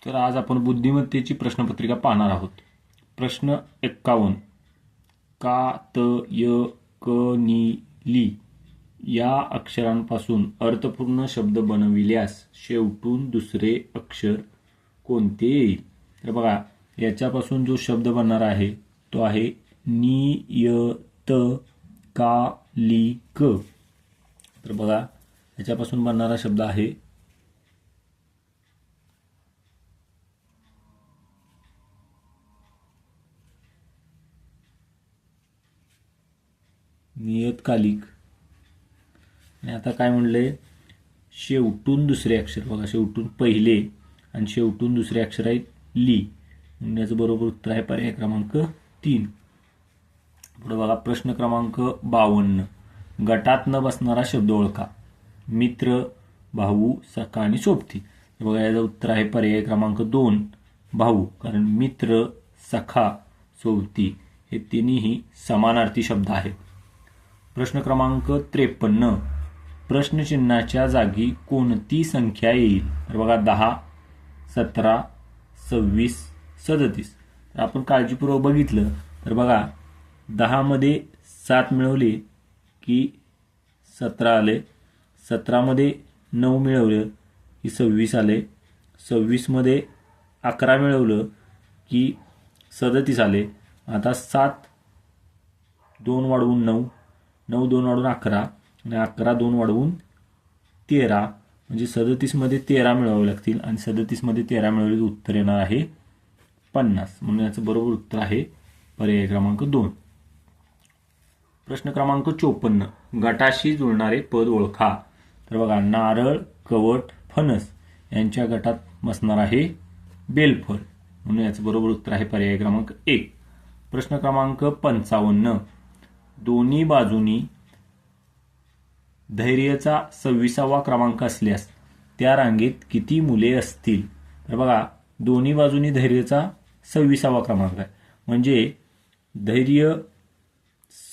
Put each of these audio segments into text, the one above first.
तर आज आपण बुद्धिमत्तेची प्रश्नपत्रिका पाहणार आहोत. प्रश्न 51. का, त, य, क, नि, ली या अक्षरांपासून अर्थपूर्ण शब्द बनविल्यास शेवटून दुसरे अक्षर कोणते येईल? तर बघा, याच्यापासून जो शब्द बनणार आहे तो आहे नि, य, त, का, ली, क. तर बघा, याच्यापासून बनणारा शब्द आहे नियतकालिक. आणि आता काय म्हणले, शेवटून दुसरे अक्षर. बघा, शेवटून पहिले आणि शेवटून दुसरे अक्षर आहेत ली. म्हणून याचं बरोबर उत्तर आहे पर्याय क्रमांक 3. पुढे बघा, प्रश्न क्रमांक 52. गटात न बसणारा शब्द ओळखा. मित्र, भाऊ, सखा आणि सोबती. बघा, याचं उत्तर आहे पर्याय क्रमांक 2 भाऊ. कारण मित्र, सखा, सोबती हे तिन्ही समानार्थी शब्द आहेत. प्रश्न क्रमांक 53. प्रश्नचिन्हाच्या जागी कोणती संख्या येईल? तर बघा, 10, 17, 26, 37. तर आपण काळजीपूर्वक बघितलं तर बघा, 10 मध्ये 7 मिळवले की 17 आले, 17 मध्ये 9 मिळवलं की 26 आले, 26 मध्ये 11 मिळवलं की 37 आले. आता 7 2 वाढवून 9, 9 2 वाढवून 11 आणि 11 2 वाढवून 13, म्हणजे 37 मध्ये 13 मिळवावे लागतील आणि 37 मध्ये 13 मिळवले उत्तर येणार आहे 50. म्हणून याचं बरोबर उत्तर आहे पर्याय क्रमांक 2. प्रश्न क्रमांक 54. गटाशी जुळणारे पद ओळखा. तर बघा, नारळ, कवट, फणस यांच्या गटात बसणार आहे बेलफळ. म्हणून याचं बरोबर उत्तर आहे पर्याय क्रमांक 1. प्रश्न क्रमांक 55. दोन्ही बाजूनी धैर्यचा 26वा क्रमांक असल्यास त्या रांगेत किती मुले असतील? तर बघा, दोन्ही बाजूनी धैर्यचा 26वा क्रमांक आहे, म्हणजे धैर्य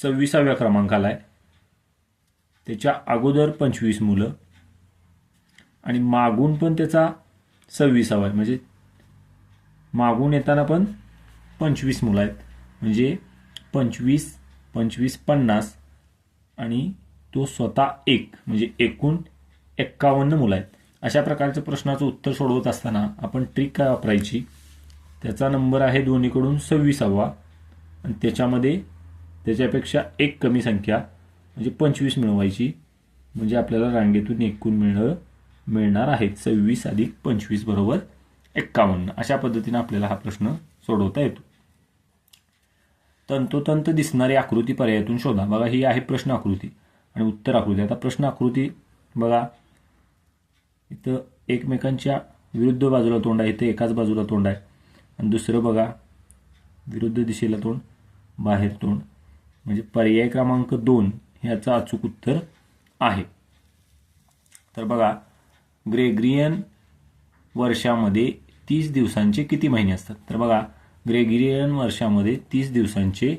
26व्या क्रमांकाला आहे, त्याच्या अगोदर 25 मुलं आणि मागून पण त्याचा 26वा आहे, म्हणजे मागून येताना पण 25 मुलं आहेत, म्हणजे 25 25 50 आणि तो स्वतः 1, म्हणजे एकूण 51 मुलं आहेत. अशा प्रकारच्या प्रश्नाचं उत्तर सोडवत असताना आपण ट्रिक काय वापरायची? त्याचा नंबर आहे दोन्हीकडून 26वा आणि त्याच्यामध्ये त्याच्यापेक्षा एक कमी संख्या म्हणजे 25 मिळवायची, म्हणजे आपल्याला रांगेतून एकूण मिळणार आहेत 26 अधिक 25 बरोबर 51. अशा पद्धतीने आपल्याला हा प्रश्न सोडवता येतो. तंतोतंत दिसणारी आकृती पर्यायातून शोधा. बघा, ही आहे प्रश्न आकृती आणि उत्तर आकृती. आता प्रश्न आकृती बघा, इथं एकमेकांच्या विरुद्ध बाजूला तोंड आहे, इथं एकाच बाजूला तोंड आहे आणि दुसरं बघा विरुद्ध दिशेला तोंड, बाहेर तोंड, म्हणजे पर्याय क्रमांक 2 ह्याचं अचूक उत्तर आहे. तर बघा, ग्रेगरियन वर्षामध्ये 30 दिवसांचे किती महिने असतात? तर बघा, ग्रेगरियन वर्षामध्ये 30 दिवसांचे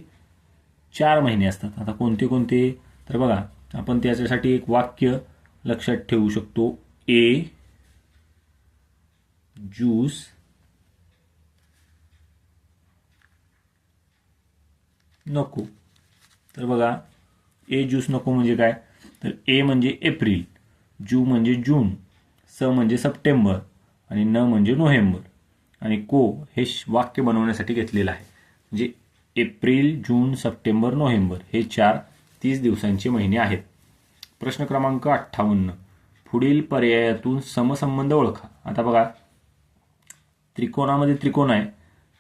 4 महिने असतात. आता कोणते कोणते? तर बघा, आपण त्याच्यासाठी एक वाक्य लक्षात ठेवू शकतो. ए ज्यूस नको. तर बघा, ए ज्यूस नको म्हणजे काय? तर ए म्हणजे एप्रिल, जू म्हणजे जून, स म्हणजे सप्टेंबर आणि न म्हणजे नोव्हेंबर आणि को हे वाक्य बनवण्यासाठी घेतलेलं आहे. म्हणजे एप्रिल, जून, सप्टेंबर, नोव्हेंबर हे 4 30 दिवसांचे महिने आहेत. प्रश्न क्रमांक 58. पुढील पर्यायातून समसंबंध ओळखा. आता बघा, त्रिकोणामध्ये त्रिकोण आहे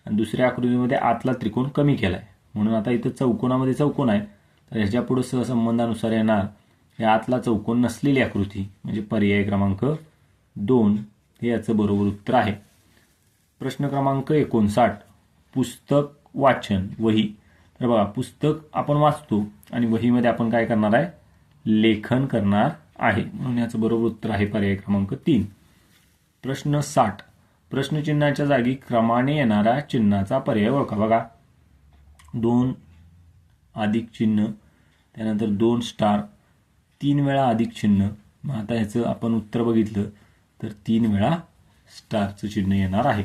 आणि दुसऱ्या आकृतीमध्ये आतला त्रिकोण कमी केला आहे, म्हणून आता इथं चौकोनामध्ये चौकोन आहे, तर ह्याच्या पुढे सहसंबंधानुसार येणार हे आतला चौकोन नसलेली आकृती, म्हणजे पर्याय क्रमांक 2 हे याचं बरोबर उत्तर आहे. प्रश्न क्रमांक 59. पुस्तक, वाचन, वही. तर बघा, पुस्तक आपण वाचतो आणि वहीमध्ये आपण काय करणार आहे? लेखन करणार आहे, म्हणून याचं बरोबर उत्तर आहे पर्याय क्रमांक 3. प्रश्न 60. प्रश्नचिन्हाच्या जागी क्रमाने येणाऱ्या चिन्हाचा पर्याय ओळखा. बघा, 2 अधिक चिन्ह, त्यानंतर 2 स्टार, 3 वेळा अधिक चिन्ह. मग आता ह्याचं आपण उत्तर बघितलं तर 3 वेळा स्टारचं चिन्ह येणार आहे.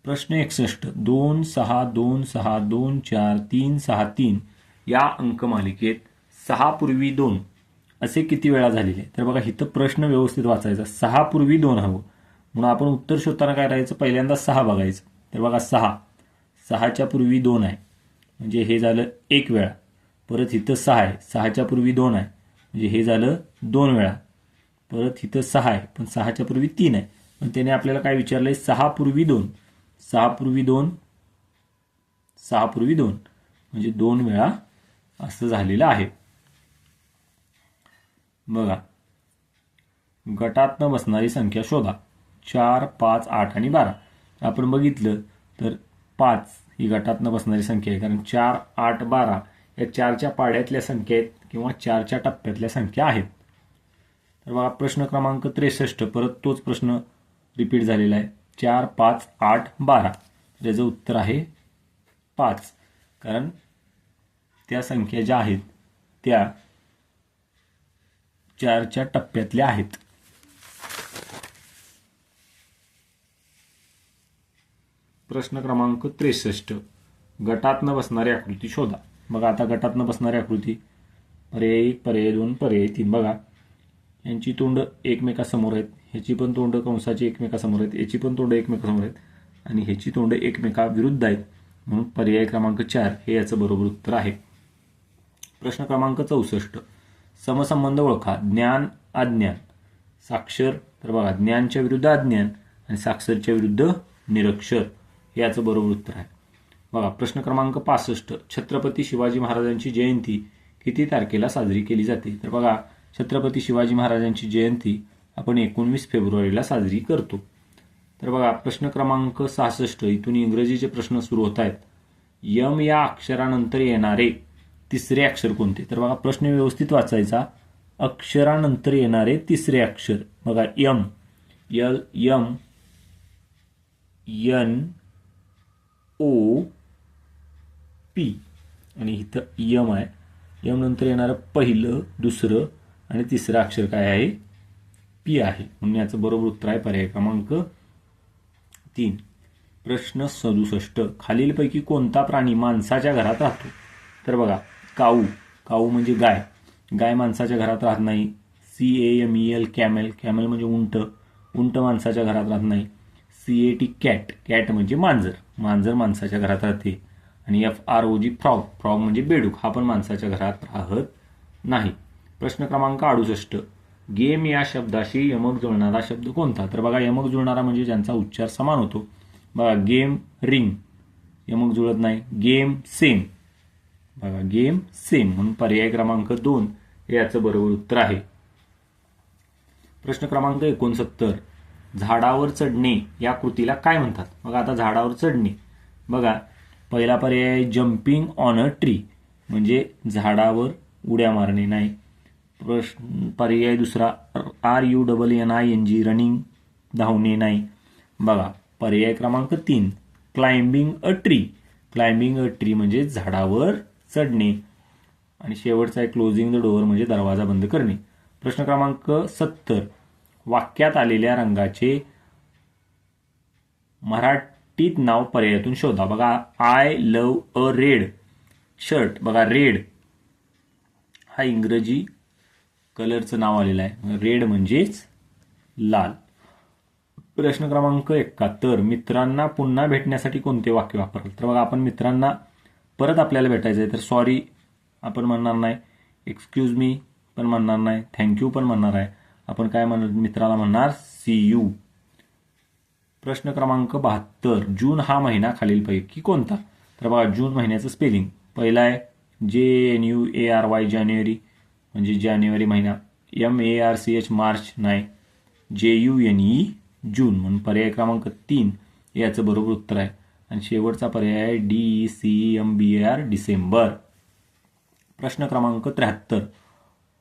प्रश्न 61. 2 6 2 6 2 4 3 6 3 या अंकमालिकेत 6 पूर्वी 2 असे किती वेळा झालेले. तर बघा इथं प्रश्न व्यवस्थित वाचायचा. 6 पूर्वी 2 हवं म्हणून आपण उत्तर शोधताना काय करायचं, पहिल्यांदा 6 बघायचं. तर बघा 6च्या पूर्वी 2 आहे म्हणजे हे झालं 1 वेळा. परत इथं 6 आहे, 6च्या पूर्वी 2 आहे म्हणजे हे झालं 2 वेळा. परत इथं 6 आहे पण 6च्या पूर्वी 3 आहे. पण त्याने आपल्याला काय विचारलंय, 6 पूर्वी 2. 6 पूर्वी 2 म्हणजे 2 वेळा असं झालेलं आहे. बघा गटातनं बसणारी संख्या शोधा. 4 5 8 आणि 12. आपण बघितलं तर 5 ही गटातनं बसणारी संख्या आहे, कारण 4 8 12 या 4च्या पाड्यातल्या संख्या आहेत किंवा 4च्या टप्प्यातल्या संख्या आहेत. तर बघा प्रश्न क्रमांक 63. परत तोच प्रश्न रिपीट झालेला आहे. 4 5 8 12. त्याचं उत्तर आहे 5, कारण त्या संख्या ज्या आहेत त्या 4च्या टप्प्यातल्या आहेत. प्रश्न क्रमांक 63. गटातनं बसणारी आकृती शोधा. बघा आता गटातनं बसणारी आकृती पर्याय 1 पर्याय 2 पर्याय 3. बघा यांची तोंड एकमेकासमोर आहेत, ह्याची पण तोंड कंसाची एकमेकासमोर आहेत, याची पण तोंड एकमेकासमोर आहेत आणि ह्याची तोंड एकमेकाविरुद्ध आहेत म्हणून पर्याय क्रमांक 4 हे याचं बरोबर उत्तर आहे. प्रश्न क्रमांक 64. समसंबंध ओळखा. ज्ञान अज्ञान साक्षर. तर बघा ज्ञानच्या विरुद्ध अज्ञान आणि साक्षरच्या विरुद्ध निरक्षर हे याचं बरोबर उत्तर आहे. बघा प्रश्न क्रमांक 65. छत्रपती शिवाजी महाराजांची जयंती किती तारखेला साजरी केली जाते. तर बघा छत्रपती शिवाजी महाराजांची जयंती आपण 19 फेब्रुवारीला साजरी करतो. तर बघा प्रश्न क्रमांक 66. इथून इंग्रजीचे प्रश्न सुरू होत आहेत. यम या अक्षरानंतर येणारे तिसरे अक्षर कोणते. तर बघा प्रश्न व्यवस्थित वाचायचा. अक्षरानंतर येणारे तिसरे अक्षर. बघा M, L M, N O P आणि इथं यम आहे. यम नंतर येणारं पहिलं, दुसरं आणि तिसरं अक्षर काय आहे, पी आहे म्हणून याचं बरोबर उत्तर आहे पर्याय क्रमांक 3. प्रश्न 67. खालीलपैकी कोणता प्राणी माणसाच्या घरात राहतो. तर बघा काऊ. काऊ म्हणजे गाय. गाय माणसाच्या घरात राहत नाही. CAMEL camel. कॅमेल म्हणजे उंट. उंट माणसाच्या घरात राहत नाही. CAT cat. कॅट म्हणजे मांजर. मांजर माणसाच्या घरात राहते. आणि FROG फ्रॉग. फ्रॉग म्हणजे बेडूक. हा पण माणसाच्या घरात राहत नाही. प्रश्न क्रमांक 68. गेम या शब्दाशी यमक जुळणारा शब्द कोणता. तर बघा यमक जुळणारा म्हणजे ज्यांचा उच्चार समान होतो. बघा गेम रिंग यमक जुळत नाही. Game same. बघा गेम सेम म्हणून पर्याय क्रमांक 2 हे याचं बरोबर उत्तर आहे. प्रश्न क्रमांक 69. झाडावर चढणे या कृतीला काय म्हणतात. बघा आता झाडावर चढणे. बघा पहिला पर्याय जम्पिंग ऑन अ ट्री म्हणजे झाडावर उड्या मारणे नाही. पर्याय दुसरा RUNNING रनिंग धावणे नाही. बघा पर्याय क्रमांक 3 climbing a tree. Climbing a tree म्हणजे झाडावर चढणे. आणि शेवटचा आहे क्लोजिंग द डोअर म्हणजे दरवाजा बंद करणे. प्रश्न क्रमांक 70. वाक्यात आलेल्या रंगाचे मराठीत नाव पर्यायातून शोधा. बघा I love a red shirt. बघा रेड हा इंग्रजी कलरचं नाव आलेलं आहे. रेड म्हणजेच लाल. प्रश्न क्रमांक 71. मित्रांना पुन्हा भेटण्यासाठी कोणते वाक्य वापराल. तर बघा आपण मित्रांना परत आपल्याला भेटायचं आहे तर सॉरी आपण म्हणणार नाही. एक्सक्यूज मी पण म्हणणार नाही. थँक्यू पण म्हणणार आहे. आपण काय म्हणणार मित्राला म्हणणार सी यू. प्रश्न क्रमांक 72. जून हा महिना खालीलपैकी कोणता. तर बघा जून महिन्याचं स्पेलिंग. पहिला आहे JANUARY जानेवारी म्हणजे जानेवारी महिना. MARCH मार्च नाही. JUNE जून म्हणून पर्याय क्रमांक 3 याचं बरोबर उत्तर आहे. आणि शेवटचा पर्याय आहे DECEMBAR डिसेंबर. प्रश्न क्रमांक 73.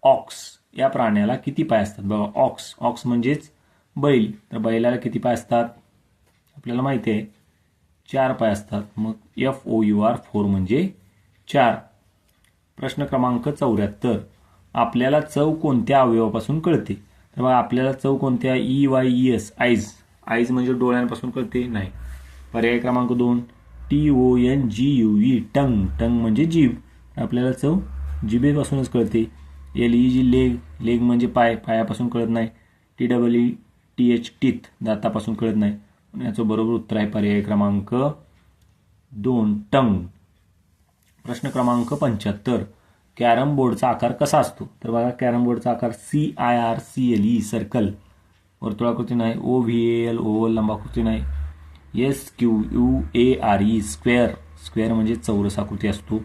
ऑक्स या प्राण्याला किती पाय असतात. बघा ऑक्स. ऑक्स म्हणजेच बैल. तर बैलाला किती पाय असतात आपल्याला माहिती आहे 4 पाय असतात. मग FOUR 4 म्हणजे 4. प्रश्न क्रमांक 74. आपल्याला चव कोणत्या अवयवापासून कळते. तर बघा आपल्याला चव कोणत्या EYES आईज, आईज म्हणजे डोळ्यांपासून कळते नाही. पर्याय क्रमांक 2 TONGUE टंग, टंग म्हणजे जीभ, आपल्याला चव जिभेपासूनच कळते. LEG लेग, लेग म्हणजे पाय, पायापासून कळत नाही. TEETH टीथ, दातापासून कळत नाही. याचं बरोबर उत्तर आहे पर्याय क्रमांक 2 टंग. प्रश्न क्रमांक 75 कॅरम बोर्डचा आकार कसा असतो? तर बघा कॅरम बोर्डचा आकार CIRCLE सर्कल, वर्तुळाकृती नाही. OVAL ओव्हल, लंबाकृती नाही. SQUARE स्क्वेअर, स्क्वेअर म्हणजे चौरस आकृती असतो.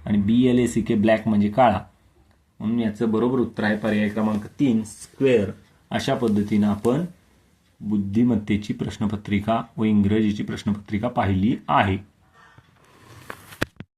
आणि BLACK ब्लॅक म्हणजे काळा. म्हणून याचं बरोबर उत्तर आहे पर्याय क्रमांक 3 स्क्वेअर. अशा पद्धतीनं आपण बुद्धिमत्तेची प्रश्नपत्रिका व इंग्रजीची प्रश्नपत्रिका पाहिली आहे.